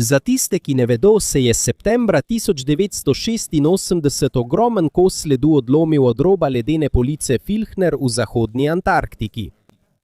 Za tiste, ki ne vedo, se je septembra 1986 ogromen kos ledu odlomil od roba ledene police Filchner v zahodni Antarktiki.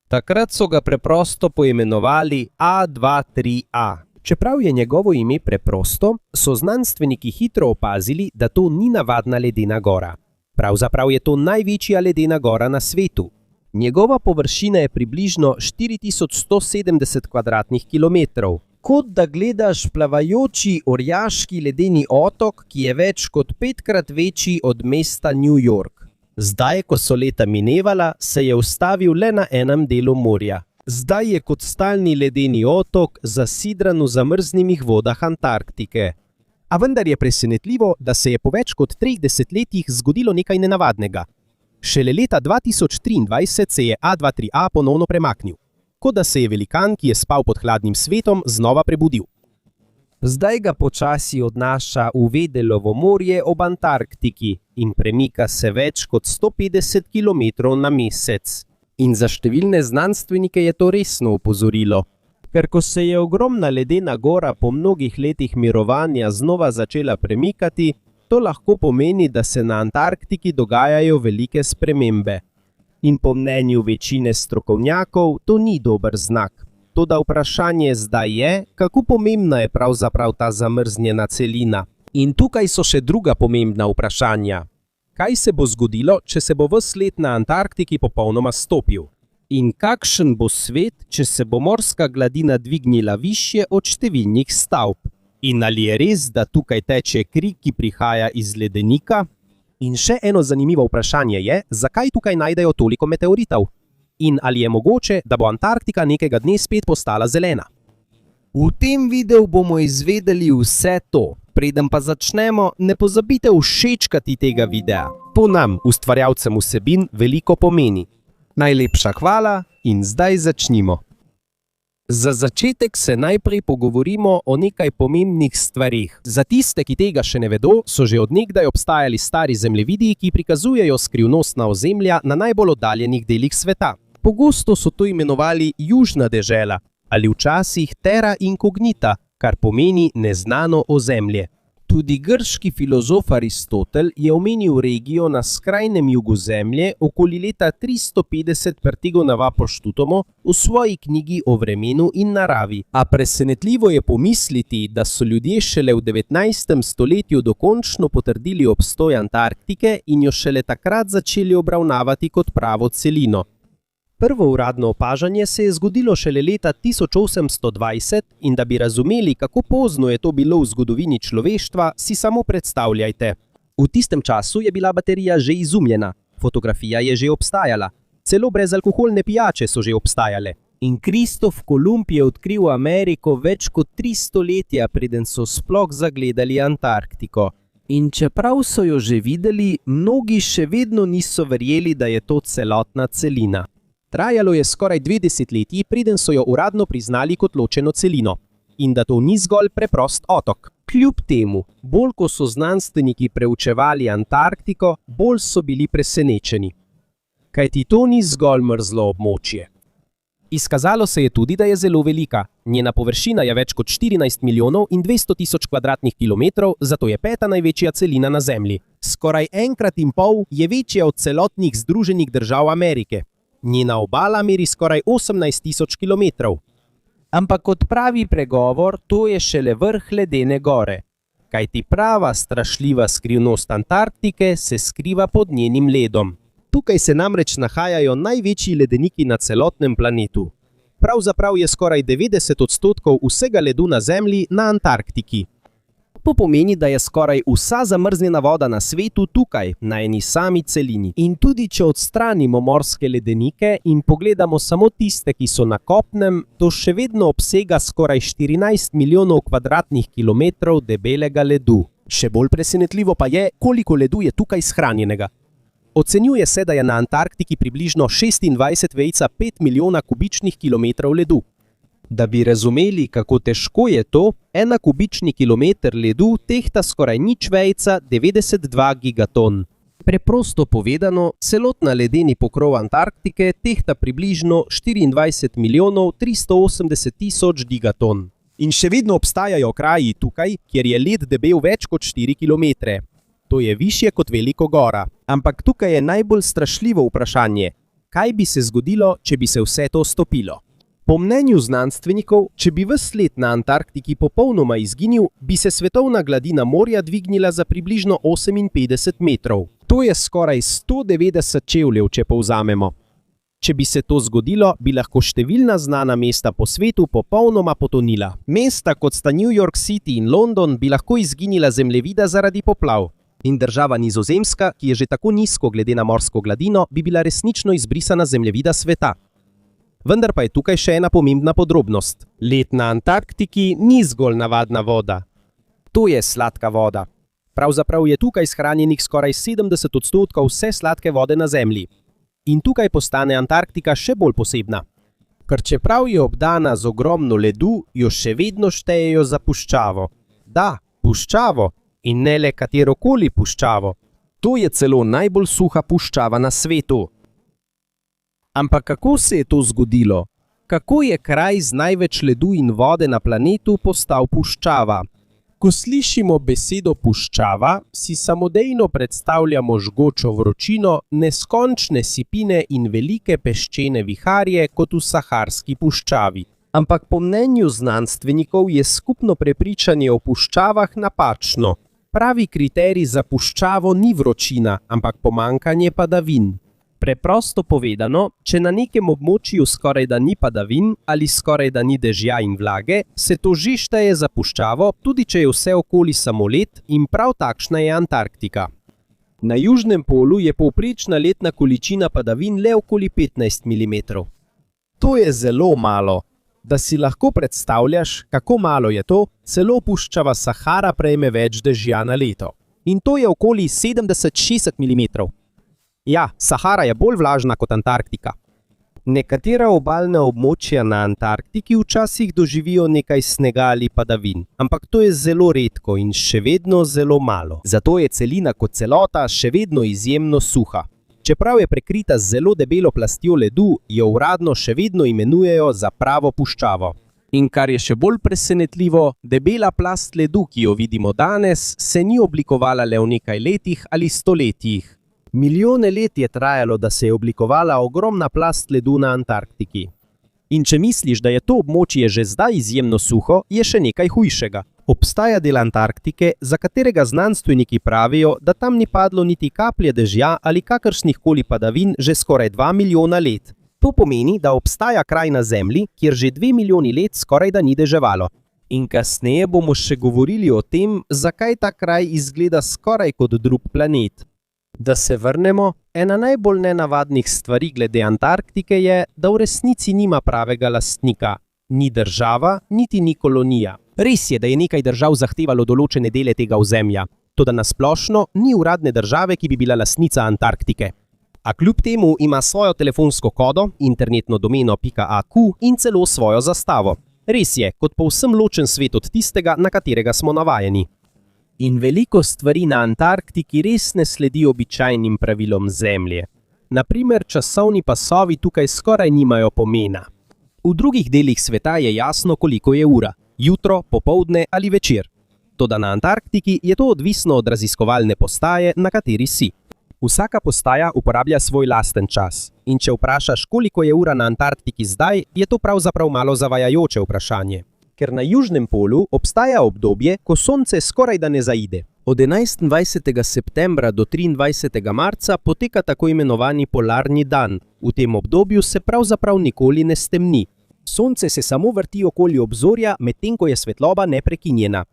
Takrat so ga preprosto poimenovali A23A. Čeprav je njegovo ime preprosto, so znanstveniki hitro opazili, da to ni navadna ledena gora. Pravzaprav je to največja ledena gora na svetu. Njegova površina je približno 4170 kvadratnih kilometrov. Kot da gledaš plavajoči orjaški ledeni otok, ki je več kot 5-krat večji od mesta New York. Zdaj, ko so leta minevala, se je ustavil le na enem delu morja. Zdaj je kot stalni ledeni otok zasidran v zamrznenih vodah Antarktike. A vendar je presenetljivo, da se je po več kot 30 letih zgodilo nekaj nenavadnega. Šele leta 2023 se je A23A ponovno premaknil. Kot da se je velikan, ki je spal pod hladnim svetom, znova prebudil. Zdaj ga počasi odnaša v Vedelovo morje ob Antarktiki in premika se več kot 150 km na mesec. In za številne znanstvenike je to resno opozorilo. Ker ko se je ogromna ledena gora po mnogih letih mirovanja znova začela premikati, to lahko pomeni, da se na Antarktiki dogajajo velike spremembe. In po mnenju večine strokovnjakov to ni dober znak. Toda vprašanje zdaj je, kako pomembna je pravzaprav ta zamrznjena celina. In tukaj so še druga pomembna vprašanja. Kaj se bo zgodilo, če se bo ves led na Antarktiki popolnoma stopil? In kakšen bo svet, če se bo morska gladina dvignila višje od številnih stavb? In ali je res, da tukaj teče kri, ki prihaja iz ledenika? In še eno zanimivo vprašanje je, zakaj tukaj najdejo toliko meteoritov? In ali je mogoče, da bo Antarktika nekega dne spet postala zelena? V tem videu bomo izvedeli vse to. Preden pa začnemo, ne pozabite všečkati tega videa. To nam, ustvarjalcem vsebin, veliko pomeni. Najlepša hvala in zdaj začnimo. Za začetek se najprej pogovorimo o nekaj pomembnih stvarih. Za tiste, ki tega še ne vedo, so že od nekdaj obstajali stari zemljevidi, ki prikazujejo skrivnostna ozemlja na najbolj oddaljenih delih sveta. Pogosto so to imenovali južna dežela ali včasih terra incognita, kar pomeni neznano ozemlje. Tudi grški filozof Aristotel je omenil regijo na skrajnem jugu Zemlje okoli leta 350 pred Tigonova Poštutomo v svoji knjigi o vremenu in naravi. A presenetljivo je pomisliti, da so ljudje šele v 19. stoletju dokončno potrdili obstoj Antarktike in jo šele takrat začeli obravnavati kot pravo celino. Prvo uradno opažanje se je zgodilo šele leta 1820 in da bi razumeli, kako pozno je to bilo v zgodovini človeštva, si samo predstavljajte. V tistem času je bila baterija že izumljena, fotografija je že obstajala, celo brezalkoholne pijače so že obstajale. In Kristof Kolumb je odkril Ameriko več kot 3 stoletja, preden so sploh zagledali Antarktiko. In čeprav so jo že videli, mnogi še vedno niso verjeli, da je to celotna celina. Trajalo je skoraj 2 desetletji, preden so jo uradno priznali kot ločeno celino. In da to ni zgolj preprost otok. Kljub temu, bolj ko so znanstveniki preučevali Antarktiko, bolj so bili presenečeni. Kajti to ni zgolj mrzlo območje. Izkazalo se je tudi, da je zelo velika. Njena površina je več kot 14 milijonov in 200 tisoč kvadratnih kilometrov, zato je 5. največja celina na Zemlji. Skoraj 1,5 je večja od celotnih Združenih držav Amerike. Njena obala meri skoraj 18 tisoč kilometrov. Ampak kot pravi pregovor, to je šele vrh ledene gore. Kajti prava strašljiva skrivnost Antarktike se skriva pod njenim ledom. Tukaj se namreč nahajajo največji ledeniki na celotnem planetu. Pravzaprav je skoraj 90% vsega ledu na Zemlji na Antarktiki. To pomeni, da je skoraj vsa zamrznjena voda na svetu tukaj, na eni sami celini. In tudi če odstranimo morske ledenike in pogledamo samo tiste, ki so na kopnem, to še vedno obsega skoraj 14 milijonov kvadratnih kilometrov debelega ledu. Še bolj presenetljivo pa je, koliko ledu je tukaj shranjenega. Ocenjuje se, da je na Antarktiki približno 26,5 milijona kubičnih kilometrov ledu. Da bi razumeli, kako težko je to, 1 kubični kilometer ledu tehta skoraj 0,92 gigaton. Preprosto povedano, celotna ledeni pokrov Antarktike tehta približno 24 milijonov 380 tisoč gigaton. In še vedno obstajajo kraji tukaj, kjer je led debel več kot 4 km. To je višje kot Veliko gora. Ampak tukaj je najbolj strašljivo vprašanje. Kaj bi se zgodilo, če bi se vse to stopilo? Po mnenju znanstvenikov, če bi ves led na Antarktiki popolnoma izginil, bi se svetovna gladina morja dvignila za približno 58 metrov. To je skoraj 190 čevljev, če povzamemo. Če bi se to zgodilo, bi lahko številna znana mesta po svetu popolnoma potonila. Mesta kot sta New York City in London bi lahko izginila zemljevida zaradi poplav. In država Nizozemska, ki je že tako nizko glede na morsko gladino, bi bila resnično izbrisana z zemljevida sveta. Vendar pa je tukaj še ena pomembna podrobnost. Led na Antarktiki ni zgolj navadna voda. To je sladka voda. Pravzaprav je tukaj shranjenih skoraj 70% vse sladke vode na Zemlji. In tukaj postane Antarktika še bolj posebna. Ker čeprav je obdana z ogromno ledu, jo še vedno štejejo za puščavo. Da, puščavo. In ne le katerokoli puščavo. To je celo najbolj suha puščava na svetu. Ampak kako se je to zgodilo? Kako je kraj z največ ledu in vode na planetu postal puščava? Ko slišimo besedo puščava, si samodejno predstavljamo žgočo vročino, neskončne sipine in velike peščene viharje kot v saharski puščavi. Ampak po mnenju znanstvenikov je skupno prepričanje o puščavah napačno. Pravi kriterij za puščavo ni vročina, ampak pomanjkanje padavin. Preprosto povedano, če na nekem območju skorajda ni padavin ali skorajda ni dežja in vlage, se to že šteje za puščavo, tudi če je vse okoli samo led, in prav takšna je Antarktika. Na južnem polu je povprečna letna količina padavin le okoli 15 mm. To je zelo malo. Da si lahko predstavljaš, kako malo je to, celo puščava Sahara prejme več dežja na leto. In to je okoli 70–60 mm. Ja, Sahara je bolj vlažna kot Antarktika. Nekatera obalna območja na Antarktiki včasih doživijo nekaj snega ali padavin, ampak to je zelo redko in še vedno zelo malo. Zato je celina kot celota še vedno izjemno suha. Čeprav je prekrita z zelo debelo plastjo ledu, jo uradno še vedno imenujejo za pravo puščavo. In kar je še bolj presenetljivo, debela plast ledu, ki jo vidimo danes, se ni oblikovala le v nekaj letih ali stoletjih. Milijone let je trajalo, da se je oblikovala ogromna plast ledu na Antarktiki. In če misliš, da je to območje že zdaj izjemno suho, je še nekaj hujšega. Obstaja del Antarktike, za katerega znanstveniki pravijo, da tam ni padlo niti kaplje dežja ali kakršnihkoli padavin že skoraj 2 milijona let. To pomeni, da obstaja kraj na Zemlji, kjer že 2 milijoni let skorajda ni deževalo. In kasneje bomo še govorili o tem, zakaj ta kraj izgleda skoraj kot drug planet. Da se vrnemo, ena najbolj nenavadnih stvari glede Antarktike je, da v resnici nima pravega lastnika. Ni država, niti ni kolonija. Res je, da je nekaj držav zahtevalo določene dele tega ozemlja, toda na splošno ni uradne države, ki bi bila lastnica Antarktike. A kljub temu ima svojo telefonsko kodo, internetno domeno .aku in celo svojo zastavo. Res je, kot povsem ločen svet od tistega, na katerega smo navajeni. In veliko stvari na Antarktiki res ne sledi običajnim pravilom Zemlje. Na primer, časovni pasovi tukaj skoraj nimajo pomena. V drugih delih sveta je jasno, koliko je ura. Jutro, popoldne ali večer. Toda na Antarktiki je to odvisno od raziskovalne postaje, na kateri si. Vsaka postaja uporablja svoj lasten čas. In če vprašaš, koliko je ura na Antarktiki zdaj, je to pravzaprav malo zavajajoče vprašanje. Ker na južnem polu obstaja obdobje, ko sonce skorajda ne zaide. Od 21. septembra do 23. marca poteka tako imenovani polarni dan. V tem obdobju se pravzaprav nikoli ne stemni. Sonce se samo vrti okoli obzorja, medtem ko je svetloba neprekinjena.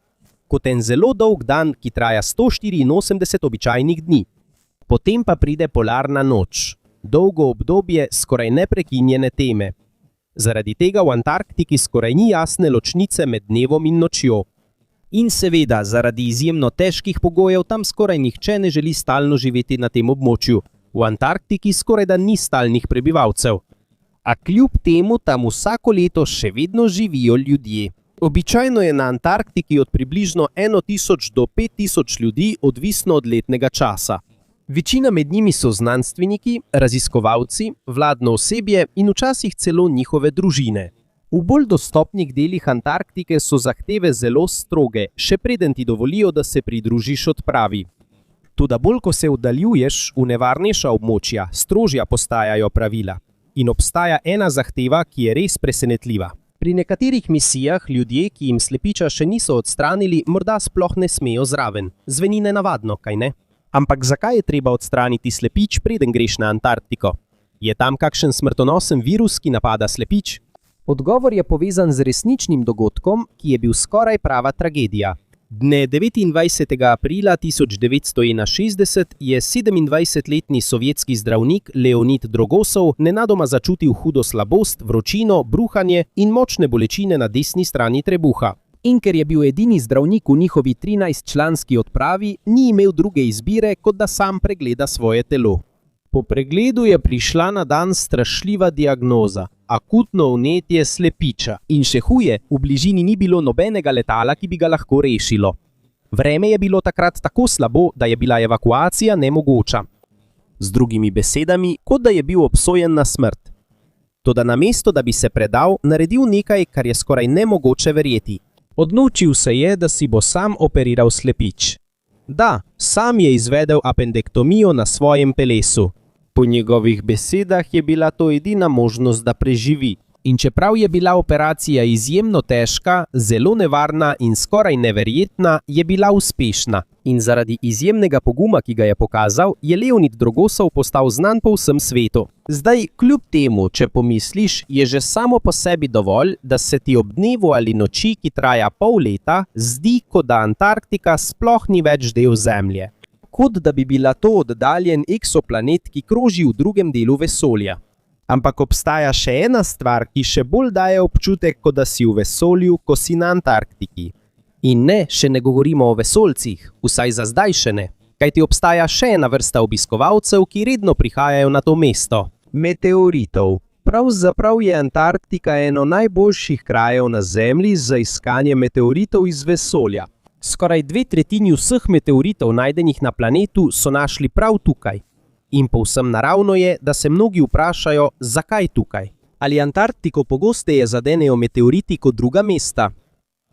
Kot en zelo dolg dan, ki traja 184 običajnih dni. Potem pa pride polarna noč. Dolgo obdobje skoraj neprekinjene teme. Zaradi tega v Antarktiki skoraj ni jasne ločnice med dnevom in nočjo. In seveda, zaradi izjemno težkih pogojev tam skoraj nihče ne želi stalno živeti na tem območju. V Antarktiki skorajda ni stalnih prebivalcev. A kljub temu tam vsako leto še vedno živijo ljudje. Običajno je na Antarktiki od približno 1000 do 5000 ljudi, odvisno od letnega časa. Večina med njimi so znanstveniki, raziskovalci, vladno osebje in včasih celo njihove družine. V bolj dostopnih delih Antarktike so zahteve zelo stroge, še preden ti dovolijo, da se pridružiš odpravi. Toda bolj ko se oddaljuješ v nevarnejša območja, strožja postajajo pravila. In obstaja ena zahteva, ki je res presenetljiva. Pri nekaterih misijah ljudje, ki jim slepiča še niso odstranili, morda sploh ne smejo zraven. Zveni nenavadno, kaj ne? Ampak zakaj je treba odstraniti slepič, preden greš na Antarktiko? Je tam kakšen smrtonosen virus, ki napada slepič? Odgovor je povezan z resničnim dogodkom, ki je bil skoraj prava tragedija. Dne 29. aprila 1961 je 27-letni sovjetski zdravnik Leonid Drogosov nenadoma začutil hudo slabost, vročino, bruhanje in močne bolečine na desni strani trebuha. In ker je bil edini zdravnik v njihovi 13-članski odpravi, ni imel druge izbire, kot da sam pregleda svoje telo. Po pregledu je prišla na dan strašljiva diagnoza – akutno vnetje slepiča. In še huje, v bližini ni bilo nobenega letala, ki bi ga lahko rešilo. Vreme je bilo takrat tako slabo, da je bila evakuacija nemogoča. Z drugimi besedami, kot da je bil obsojen na smrt. Toda namesto, da bi se predal, naredil nekaj, kar je skoraj nemogoče verjeti. Odločil se je, da si bo sam operiral slepič. Da, sam je izvedel appendektomijo na svojem telesu. Po njegovih besedah je bila to edina možnost, da preživi. In čeprav je bila operacija izjemno težka, zelo nevarna in skoraj neverjetna, je bila uspešna. In zaradi izjemnega poguma, ki ga je pokazal, je Leonid Drogosov postal znan po vsem svetu. Zdaj, kljub temu, če pomisliš, je že samo po sebi dovolj, da se ti ob dnevu ali noči, ki traja pol leta, zdi, kot da Antarktika sploh ni več del Zemlje. Kot da bi bila to oddaljen eksoplanet, ki kroži v drugem delu vesolja. Ampak obstaja še ena stvar, ki še bolj daje občutek, kot da si v vesolju, ko si na Antarktiki. In ne, še ne govorimo o vesoljcih, vsaj za zdaj še ne. Kajti obstaja še ena vrsta obiskovalcev, ki redno prihajajo na to mesto. Meteoritov. Pravzaprav je Antarktika eno najboljših krajev na Zemlji za iskanje meteoritov iz vesolja. Skoraj 2/3 vseh meteoritov najdenih na planetu so našli prav tukaj. In povsem naravno je, da se mnogi vprašajo, zakaj tukaj. Ali Antarktiko pogosteje zadenejo meteoriti kot druga mesta?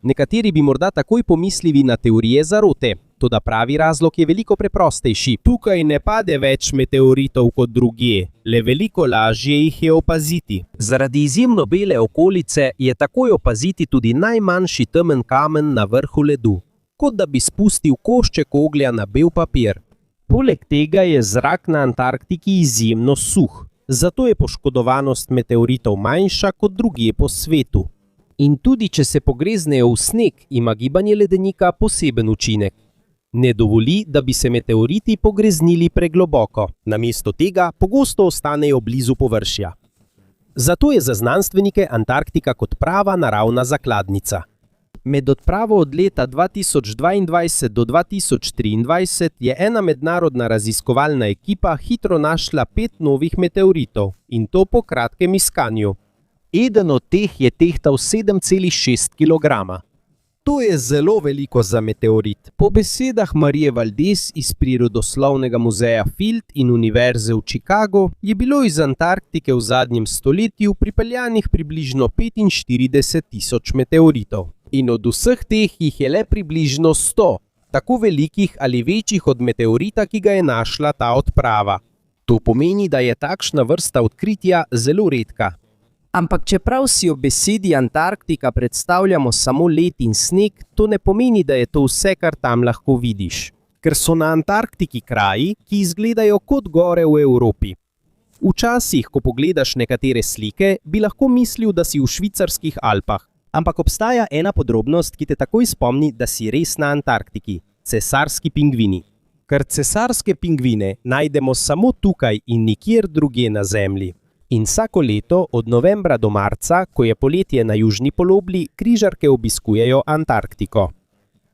Nekateri bi morda takoj pomislili na teorije zarote, toda pravi razlog je veliko preprostejši. Tukaj ne pade več meteoritov kot drugje, le veliko lažje jih je opaziti. Zaradi izjemno bele okolice je takoj opaziti tudi najmanjši temen kamen na vrhu ledu, kot da bi spustil košček oglja na bel papir. Poleg tega je zrak na Antarktiki izjemno suh, zato je poškodovanost meteoritov manjša kot drugje po svetu. In tudi če se pogreznejo v sneg, ima gibanje ledenika poseben učinek. Ne dovoli, da bi se meteoriti pogreznili pregloboko, namesto tega pogosto ostanejo blizu površja. Zato je za znanstvenike Antarktika kot prava naravna zakladnica. Med odpravo od leta 2022 do 2023 je ena mednarodna raziskovalna ekipa hitro našla 5 novih meteoritov, in to po kratkem iskanju. Eden od teh je tehtal 7,6 kg. To je zelo veliko za meteorit. Po besedah Marije Valdez iz Prirodoslovnega muzeja Field in Univerze v Chicagu je bilo iz Antarktike v zadnjem stoletju pripeljanih približno 45.000 meteoritov. In od vseh teh jih je le približno 100, tako velikih ali večjih od meteorita, ki ga je našla ta odprava. To pomeni, da je takšna vrsta odkritja zelo redka. Ampak čeprav si ob besedi Antarktika predstavljamo samo led in sneg, to ne pomeni, da je to vse, kar tam lahko vidiš. Ker so na Antarktiki kraji, ki izgledajo kot gore v Evropi. Včasih, ko pogledaš nekatere slike, bi lahko mislil, da si v švicarskih Alpah. Ampak obstaja ena podrobnost, ki te takoj spomni, da si res na Antarktiki – cesarski pingvini. Ker cesarske pingvine najdemo samo tukaj in nikjer drugje na Zemlji. In vsako leto, od novembra do marca, ko je poletje na južni polobli, križarke obiskujejo Antarktiko.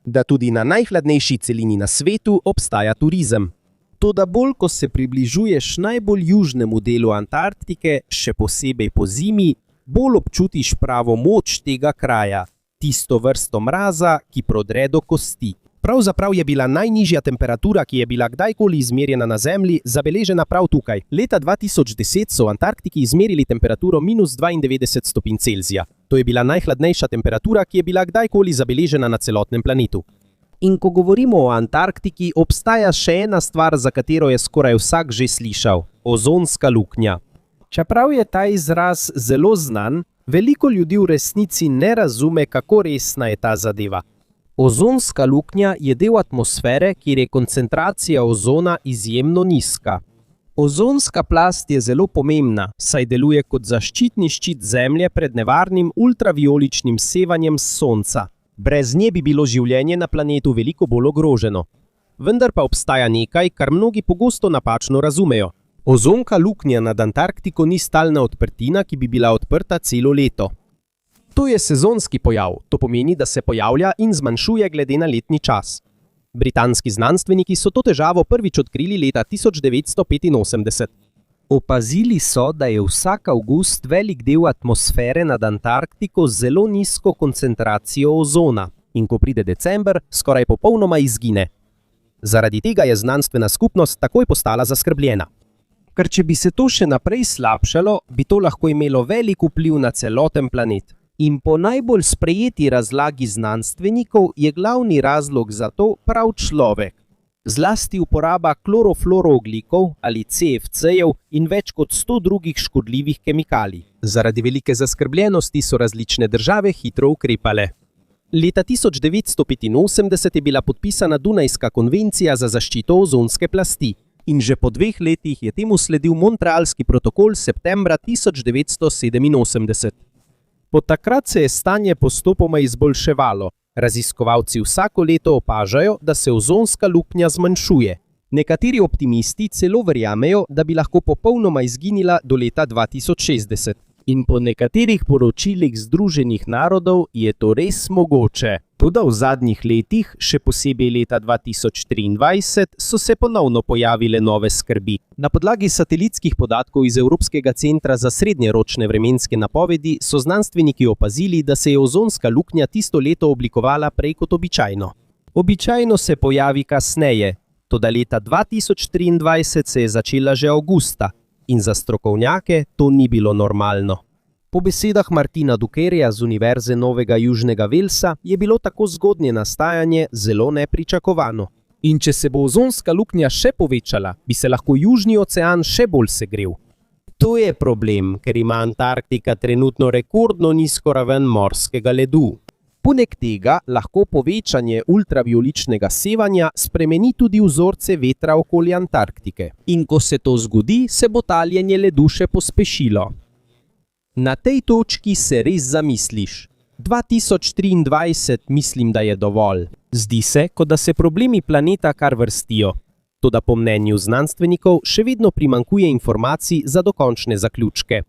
Da tudi na najhladnejši celini na svetu obstaja turizem. Toda bolj, ko se približuješ najbolj južnemu delu Antarktike, še posebej po zimi, bolj občutiš pravo moč tega kraja, tisto vrsto mraza, ki prodre do kosti. Pravzaprav je bila najnižja temperatura, ki je bila kdajkoli izmerjena na Zemlji, zabeležena prav tukaj. Leta 2010 so v Antarktiki izmerili temperaturo -92 stopinj Celzija. To je bila najhladnejša temperatura, ki je bila kdajkoli zabeležena na celotnem planetu. In ko govorimo o Antarktiki, obstaja še ena stvar, za katero je skoraj vsak že slišal – ozonska luknja. Čeprav je ta izraz zelo znan, veliko ljudi v resnici ne razume, kako resna je ta zadeva. Ozonska luknja je del atmosfere, kjer je koncentracija ozona izjemno nizka. Ozonska plast je zelo pomembna, saj deluje kot zaščitni ščit Zemlje pred nevarnim ultravijoličnim sevanjem s Sonca. Brez nje bi bilo življenje na planetu veliko bolj ogroženo. Vendar pa obstaja nekaj, kar mnogi pogosto napačno razumejo. Ozonska luknja nad Antarktiko ni stalna odprtina, ki bi bila odprta celo leto. To je sezonski pojav, to pomeni, da se pojavlja in zmanjšuje glede na letni čas. Britanski znanstveniki so to težavo prvič odkrili leta 1985. Opazili so, da je vsak avgust velik del atmosfere nad Antarktiko z zelo nizko koncentracijo ozona in ko pride december, skoraj popolnoma izgine. Zaradi tega je znanstvena skupnost takoj postala zaskrbljena. Ker če bi se to še naprej slabšalo, bi to lahko imelo velik vpliv na celoten planet. In po najbolj sprejeti razlagi znanstvenikov je glavni razlog za to prav človek. Zlasti uporaba klorofluoroogljikov ali CFC-jev in več kot 100 drugih škodljivih kemikalij. Zaradi velike zaskrbljenosti so različne države hitro ukrepale. Leta 1985 je bila podpisana Dunajska konvencija za zaščito ozonske plasti in že po 2 letih je temu sledil Montrealski protokol septembra 1987. Od takrat se je stanje postopoma izboljševalo. Raziskovalci vsako leto opažajo, da se ozonska luknja zmanjšuje. Nekateri optimisti celo verjamejo, da bi lahko popolnoma izginila do leta 2060. In po nekaterih poročilih Združenih narodov je to res mogoče. Toda v zadnjih letih, še posebej leta 2023, so se ponovno pojavile nove skrbi. Na podlagi satelitskih podatkov iz Evropskega centra za srednjeročne vremenske napovedi so znanstveniki opazili, da se je ozonska luknja tisto leto oblikovala prej kot običajno. Običajno se pojavi kasneje, toda leta 2023 se je začela že avgusta in za strokovnjake to ni bilo normalno. Po besedah Martina Dukerja z Univerze Novega Južnega Velsa je bilo tako zgodnje nastajanje zelo nepričakovano. In če se bo ozonska luknja še povečala, bi se lahko Južni ocean še bolj segrel. To je problem, ker ima Antarktika trenutno rekordno nizko raven morskega ledu. Poleg tega lahko povečanje ultravijoličnega sevanja spremeni tudi vzorce vetra okoli Antarktike. In ko se to zgodi, se bo taljenje ledu še pospešilo. Na tej točki se res zamisliš. 2023 mislim, da je dovolj. Zdi se, kot da se problemi planeta kar vrstijo. Toda po mnenju znanstvenikov še vedno primanjkuje informacij za dokončne zaključke.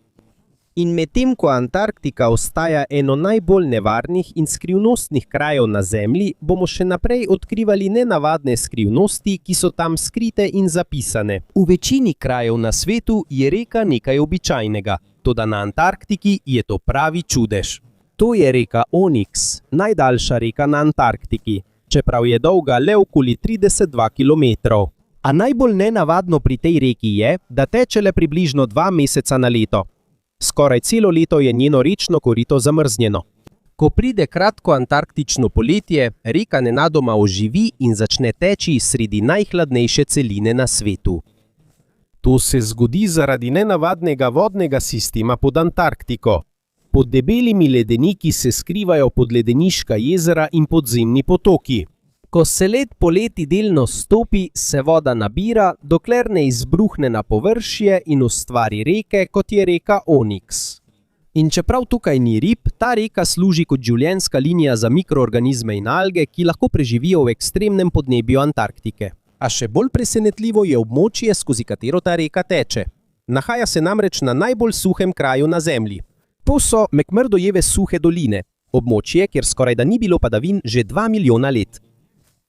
In medtem ko Antarktika ostaja eno najbolj nevarnih in skrivnostnih krajev na Zemlji, bomo še naprej odkrivali nenavadne skrivnosti, ki so tam skrite in zapisane. V večini krajev na svetu je reka nekaj običajnega, toda na Antarktiki je to pravi čudež. To je reka Onyx, najdaljša reka na Antarktiki, čeprav je dolga le okoli 32 km. A najbolj nenavadno pri tej reki je, da teče le približno 2 meseca na leto. Skoraj celo leto je njeno rečno korito zamrznjeno. Ko pride kratko antarktično poletje, reka nenadoma oživi in začne teči sredi najhladnejše celine na svetu. To se zgodi zaradi nenavadnega vodnega sistema pod Antarktiko. Pod debelimi ledeniki se skrivajo podledeniška jezera in podzemni potoki. Ko se led poleti delno stopi, se voda nabira, dokler ne izbruhne na površje in ustvari reke, kot je reka Onyx. In čeprav tukaj ni rib, ta reka služi kot življenjska linija za mikroorganizme in alge, ki lahko preživijo v ekstremnem podnebju Antarktike. A še bolj presenetljivo je območje, skozi katero ta reka teče. Nahaja se namreč na najbolj suhem kraju na Zemlji. To so McMurdojeve suhe doline, območje, kjer skorajda ni bilo padavin že 2 milijona let.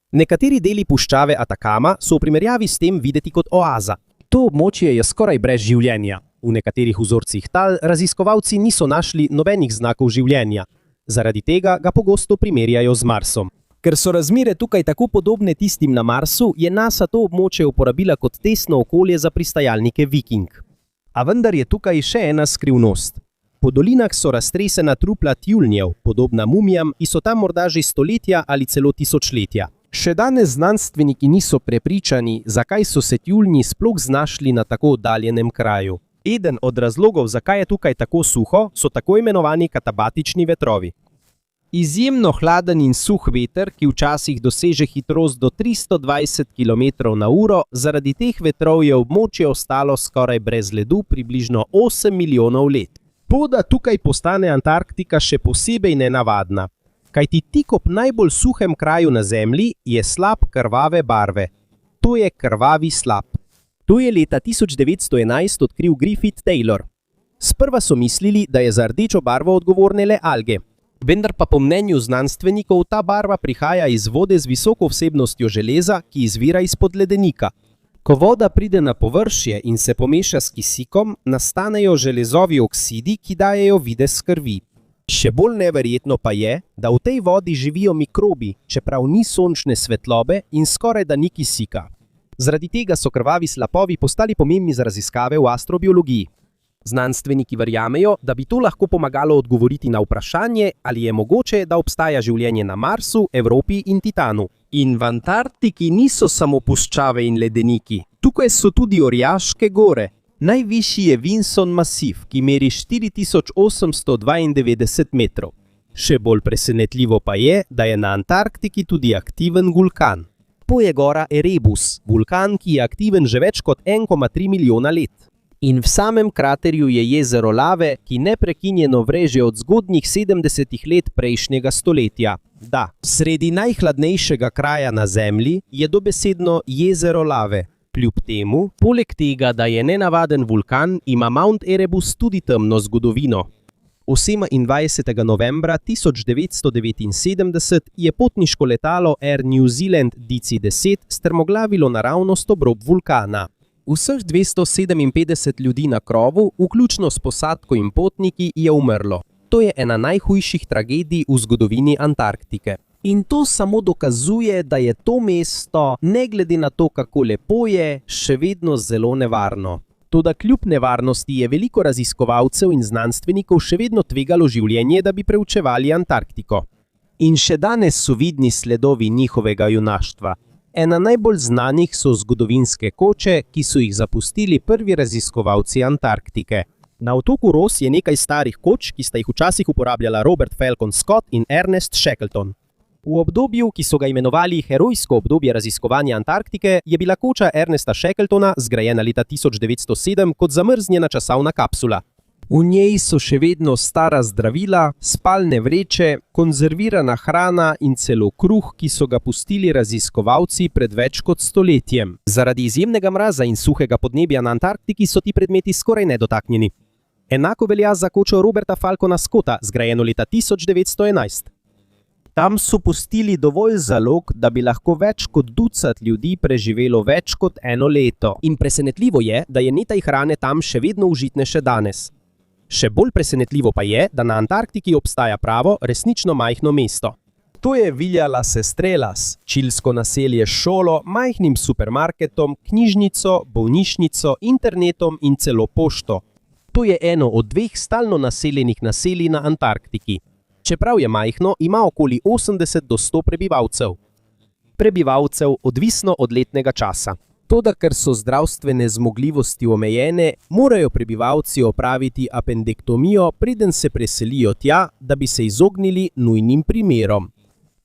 Nekateri deli puščave Atakama so v primerjavi s tem videti kot oaza. To območje je skoraj brez življenja. V nekaterih vzorcih tal raziskovalci niso našli nobenih znakov življenja. Zaradi tega ga pogosto primerjajo z Marsom. Ker so razmere tukaj tako podobne tistim na Marsu, je NASA to območje uporabila kot testno okolje za pristajalnike Viking. A vendar je tukaj še ena skrivnost. Po dolinah so raztresena trupla tjulnjev, podobna mumijam, ki so tam morda že stoletja ali celo tisočletja. Še danes znanstveniki niso prepričani, zakaj so se tjulnji sploh znašli na tako oddaljenem kraju. Eden od razlogov, zakaj je tukaj tako suho, so tako imenovani katabatični vetrovi. Izjemno hladen in suh veter, ki včasih doseže hitrost do 320 km/h, zaradi teh vetrov je območje ostalo skoraj brez ledu približno 8 milijonov let. Toda tukaj postane Antarktika še posebej nenavadna, kajti tik ob najbolj suhem kraju na Zemlji je slap krvave barve. To je krvavi slap. To je leta 1911 odkril Griffith Taylor. Sprva so mislili, da je za rdečo barvo odgovorne le alge. Vendar pa po mnenju znanstvenikov ta barva prihaja iz vode z visoko vsebnostjo železa, ki izvira izpod ledenika. Ko voda pride na površje in se pomeša s kisikom, nastanejo železovi oksidi, ki dajejo videz krvi. Še bolj neverjetno pa je, da v tej vodi živijo mikrobi, čeprav ni sončne svetlobe in skoraj da ni kisika. Zaradi tega so krvavi slapovi postali pomembni za raziskave v astrobiologiji. Znanstveniki verjamejo, da bi to lahko pomagalo odgovoriti na vprašanje, ali je mogoče, da obstaja življenje na Marsu, Evropi in Titanu. In v Antarktiki niso samo puščave in ledeniki, tukaj so tudi Orjaške gore. Najvišji je Vinson masiv, ki meri 4892 metrov. Še bolj presenetljivo pa je, da je na Antarktiki tudi aktiven vulkan. To je gora Erebus, vulkan, ki je aktiven že več kot 1,3 milijona let. In v samem kraterju je jezero lave, ki neprekinjeno vre že od zgodnjih 70 let prejšnjega stoletja. Da, sredi najhladnejšega kraja na Zemlji je dobesedno jezero lave. Kljub temu, poleg tega, da je nenavaden vulkan, ima Mount Erebus tudi temno zgodovino. 28. novembra 1979 je potniško letalo Air New Zealand DC-10 strmoglavilo naravnost ob rob vulkana. Vseh 257 ljudi na krovu, vključno s posadko in potniki, je umrlo. To je ena najhujših tragedij v zgodovini Antarktike. In to samo dokazuje, da je to mesto, ne glede na to, kako lepo je, še vedno zelo nevarno. Toda kljub nevarnosti je veliko raziskovalcev in znanstvenikov še vedno tvegalo življenje, da bi preučevali Antarktiko. In še danes so vidni sledovi njihovega junaštva. Ena najbolj znanih so zgodovinske koče, ki so jih zapustili prvi raziskovalci Antarktike. Na otoku Ross je nekaj starih koč, ki sta jih včasih uporabljala Robert Falcon Scott in Ernest Shackleton. V obdobju, ki so ga imenovali herojsko obdobje raziskovanja Antarktike, je bila koča Ernesta Shackletona zgrajena leta 1907 kot zamrznjena časovna kapsula. V njej so še vedno stara zdravila, spalne vreče, konzervirana hrana in celo kruh, ki so ga pustili raziskovalci pred več kot stoletjem. Zaradi izjemnega mraza in suhega podnebja na Antarktiki so ti predmeti skoraj nedotaknjeni. Enako velja za kočo Roberta Falcona Scotta, zgrajeno leta 1911. Tam so pustili dovolj zalog, da bi lahko več kot ducat ljudi preživelo več kot eno leto. In presenetljivo je, da je nekaj hrane tam še vedno užitne še danes. Še bolj presenetljivo pa je, da na Antarktiki obstaja pravo, resnično majhno mesto. To je Villa Las Estrellas, čilsko naselje s šolo, majhnim supermarketom, knjižnico, bolnišnico, internetom in celo pošto. To je eno od 2 stalno naseljenih naselij na Antarktiki. Čeprav je majhno, ima okoli 80 do 100 prebivalcev. Prebivalcev odvisno od letnega časa. Toda ker so zdravstvene zmogljivosti omejene, morajo prebivalci opraviti appendektomijo, preden se preselijo tja, da bi se izognili nujnim primerom.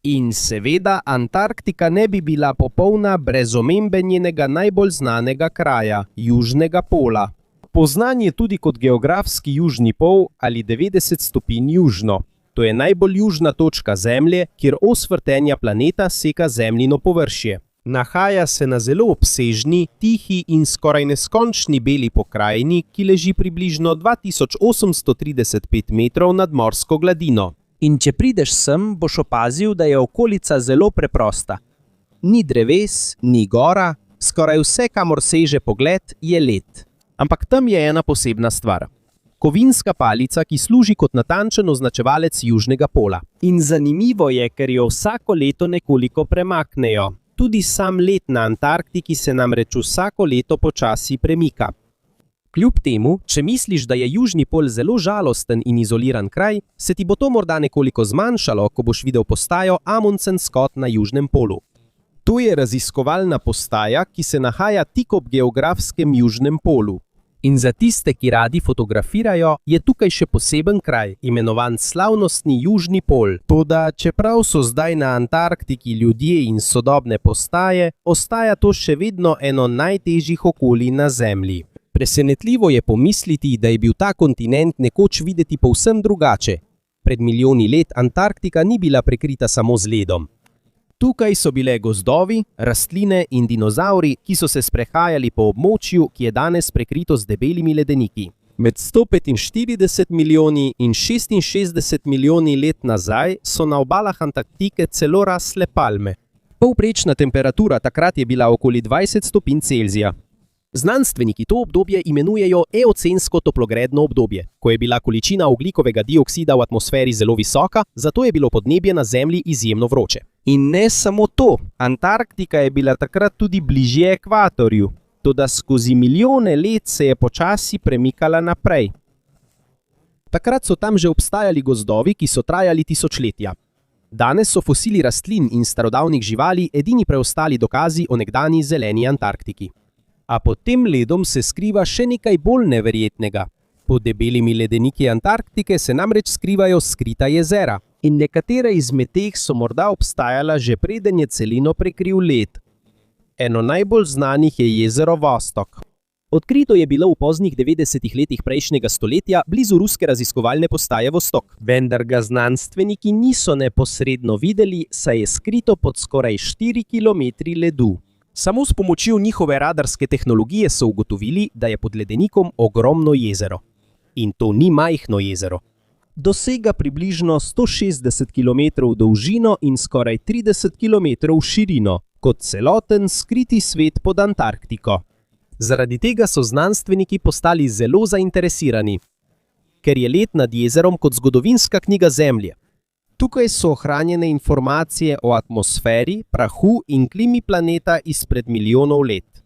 In seveda Antarktika ne bi bila popolna brez omembe njenega najbolj znanega kraja, Južnega pola. Poznan je tudi kot geografski južni pol ali 90 stopinj južno. To je najbolj južna točka Zemlje, kjer os vrtenja planeta seka Zemljino površje. Nahaja se na zelo obsežni, tihi in skoraj neskončni beli pokrajini, ki leži približno 2835 metrov nad morsko gladino. In če prideš sem, boš opazil, da je okolica zelo preprosta. Ni dreves, ni gora, skoraj vse, kamor seže pogled, je led. Ampak tam je ena posebna stvar. Kovinska palica, ki služi kot natančen označevalec Južnega pola. In zanimivo je, ker jo vsako leto nekoliko premaknejo. Tudi sam led na Antarktiki se namreč vsako leto počasi premika. Kljub temu, če misliš, da je Južni pol zelo žalosten in izoliran kraj, se ti bo to morda nekoliko zmanjšalo, ko boš videl postajo Amundsen Scott na Južnem polu. To je raziskovalna postaja, ki se nahaja tik ob geografskem Južnem polu. In za tiste, ki radi fotografirajo, je tukaj še poseben kraj, imenovan slavnostni Južni pol. Toda, čeprav so zdaj na Antarktiki ljudje in sodobne postaje, ostaja to še vedno eno najtežjih okolij na Zemlji. Presenetljivo je pomisliti, da je bil ta kontinent nekoč videti povsem drugače. Pred milijoni let Antarktika ni bila prekrita samo z ledom. Tukaj so bile gozdovi, rastline in dinozauri, ki so se sprehajali po območju, ki je danes prekrito z debelimi ledeniki. Med 145 milijoni in 66 milijoni let nazaj so na obalah Antarktike celo rasle palme. Povprečna temperatura takrat je bila okoli 20 stopinj Celzija. Znanstveniki to obdobje imenujejo eocensko toplogredno obdobje, ko je bila količina ogljikovega dioksida v atmosferi zelo visoka, zato je bilo podnebje na Zemlji izjemno vroče. In ne samo to, Antarktika je bila takrat tudi bližje ekvatorju, toda skozi milijone let se je počasi premikala naprej. Takrat so tam že obstajali gozdovi, ki so trajali tisočletja. Danes so fosili rastlin in starodavnih živali edini preostali dokazi o nekdanji zeleni Antarktiki. A pod tem ledom se skriva še nekaj bolj neverjetnega. Pod debelimi ledeniki Antarktike se namreč skrivajo skrita jezera. In nekatere izmed teh so morda obstajala že preden je celino prekril led. Eno najbolj znanih je jezero Vostok. Odkrito je bilo v poznih 90-ih letih prejšnjega stoletja blizu ruske raziskovalne postaje Vostok. Vendar ga znanstveniki niso neposredno videli, saj je skrito pod skoraj 4 km ledu. Samo s pomočjo njihove radarske tehnologije so ugotovili, da je pod ledenikom ogromno jezero. In to ni majhno jezero. Dosega približno 160 km dolžino in skoraj 30 km širino, kot celoten skriti svet pod Antarktiko. Zaradi tega so znanstveniki postali zelo zainteresirani, ker je led nad jezerom kot zgodovinska knjiga Zemlje. Tukaj so ohranjene informacije o atmosferi, prahu in klimi planeta izpred milijonov let.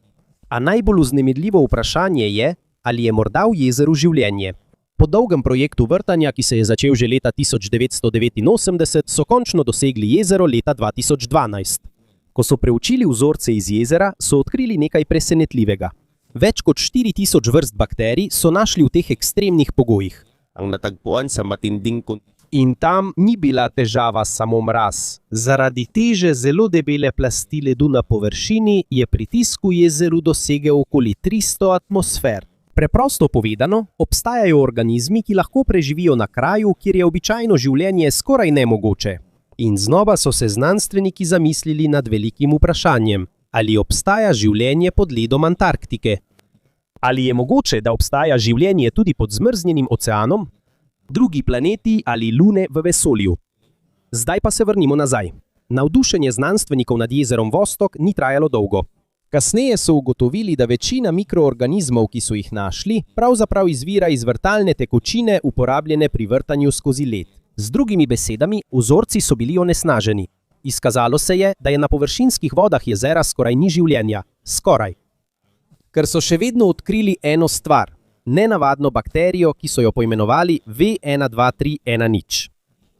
A najbolj vznemirljivo vprašanje je, ali je morda v jezeru življenje. Po dolgem projektu vrtanja, ki se je začel že leta 1989, so končno dosegli jezero leta 2012. Ko so preučili vzorce iz jezera, so odkrili nekaj presenetljivega. Več kot 4000 vrst bakterij so našli v teh ekstremnih pogojih. In tam ni bila težava samo mraz. Zaradi teže zelo debele plasti ledu na površini je pritisk v jezeru dosegel okoli 300 atmosfer. Preprosto povedano, obstajajo organizmi, ki lahko preživijo na kraju, kjer je običajno življenje skoraj nemogoče. In znova so se znanstveniki zamislili nad velikim vprašanjem, ali obstaja življenje pod ledom Antarktike. Ali je mogoče, da obstaja življenje tudi pod zmrznjenim oceanom? Drugi planeti ali lune v vesolju. Zdaj pa se vrnimo nazaj. Navdušenje znanstvenikov nad jezerom Vostok ni trajalo dolgo. Kasneje so ugotovili, da večina mikroorganizmov, ki so jih našli, pravzaprav izvira iz vrtalne tekočine uporabljene pri vrtanju skozi led. Z drugimi besedami, vzorci so bili onesnaženi. Izkazalo se je, da je na površinskih vodah jezera skoraj ni življenja. Skoraj. Ker so še vedno odkrili eno stvar. Nenavadno bakterijo, ki so jo poimenovali V1231.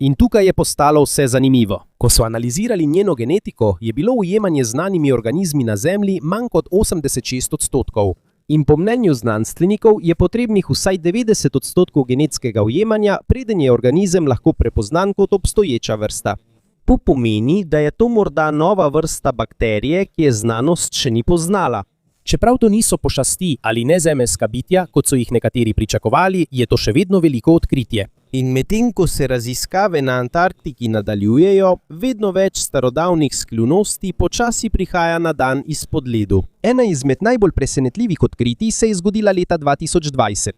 In tukaj je postalo vse zanimivo. Ko so analizirali njeno genetiko, je bilo ujemanje z znanimi organizmi na Zemlji manj kot 86%. In po mnenju znanstvenikov je potrebnih vsaj 90% genetskega ujemanja, preden je organizem lahko prepoznan kot obstoječa vrsta. To pomeni, da je to morda nova vrsta bakterije, ki je znanost še ni poznala. Čeprav to niso pošasti ali nezemeljska bitja, kot so jih nekateri pričakovali, je to še vedno veliko odkritje. In medtem ko se raziskave na Antarktiki nadaljujejo, vedno več starodavnih skrivnosti počasi prihaja na dan izpod ledu. Ena izmed najbolj presenetljivih odkritij se je zgodila leta 2020.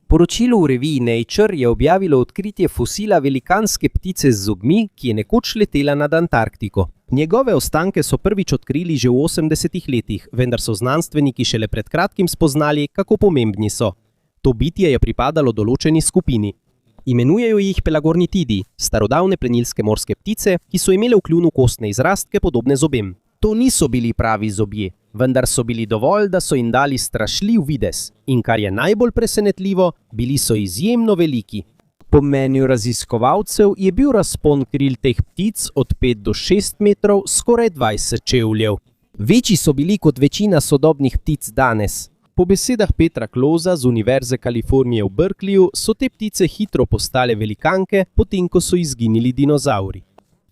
Poročilo v reviji Nature je objavilo odkritje fosila velikanske ptice z zobmi, ki je nekoč letela nad Antarktiko. Njegove ostanke so prvič odkrili že v 80-ih letih, vendar so znanstveniki šele pred kratkim spoznali, kako pomembni so. To bitje je pripadalo določeni skupini. Imenujejo jih pelagornitidi, starodavne plenilske morske ptice, ki so imele v kljunu kostne izrastke podobne zobem. To niso bili pravi zobje, vendar so bili dovolj, da so jim dali strašljiv videz. In kar je najbolj presenetljivo, bili so izjemno veliki. Po mnenju raziskovalcev je bil razpon kril teh ptic od 5 do 6 metrov, skoraj 20 čevljev. Večji so bili kot večina sodobnih ptic danes. Po besedah Petra Kloza z Univerze Kalifornije v Berkeleyju so te ptice hitro postale velikanke, potem ko so izginili dinozauri.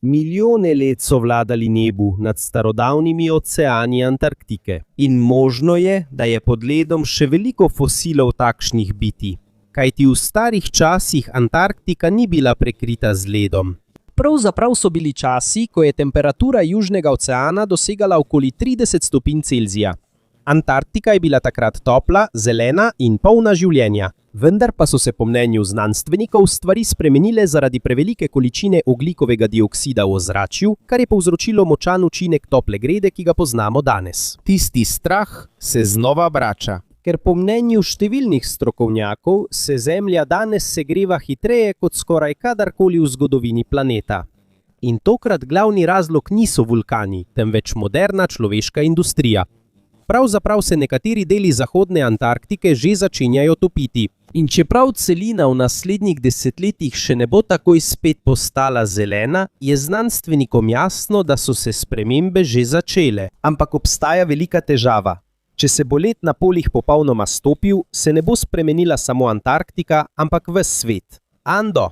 Milijone let so vladali nebu nad starodavnimi oceani Antarktike. In možno je, da je pod ledom še veliko fosilov takšnih bitij. Kajti v starih časih Antarktika ni bila prekrita z ledom. Pravzaprav so bili časi, ko je temperatura Južnega oceana dosegala okoli 30 stopinj Celzija. Antarktika je bila takrat topla, zelena in polna življenja. Vendar pa so se po mnenju znanstvenikov stvari spremenile zaradi prevelike količine ogljikovega dioksida v ozračju, kar je povzročilo močan učinek tople grede, ki ga poznamo danes. Tisti strah se znova vrača. Ker po mnenju številnih strokovnjakov se Zemlja danes segreva hitreje kot skoraj kadarkoli v zgodovini planeta. In tokrat glavni razlog niso vulkani, temveč moderna človeška industrija. Pravzaprav se nekateri deli zahodne Antarktike že začenjajo topiti. In čeprav celina v naslednjih desetletjih še ne bo takoj spet postala zelena, je znanstvenikom jasno, da so se spremembe že začele. Ampak obstaja velika težava. Če se bo led na polih popolnoma stopil, se ne bo spremenila samo Antarktika, ampak ves svet. Ando!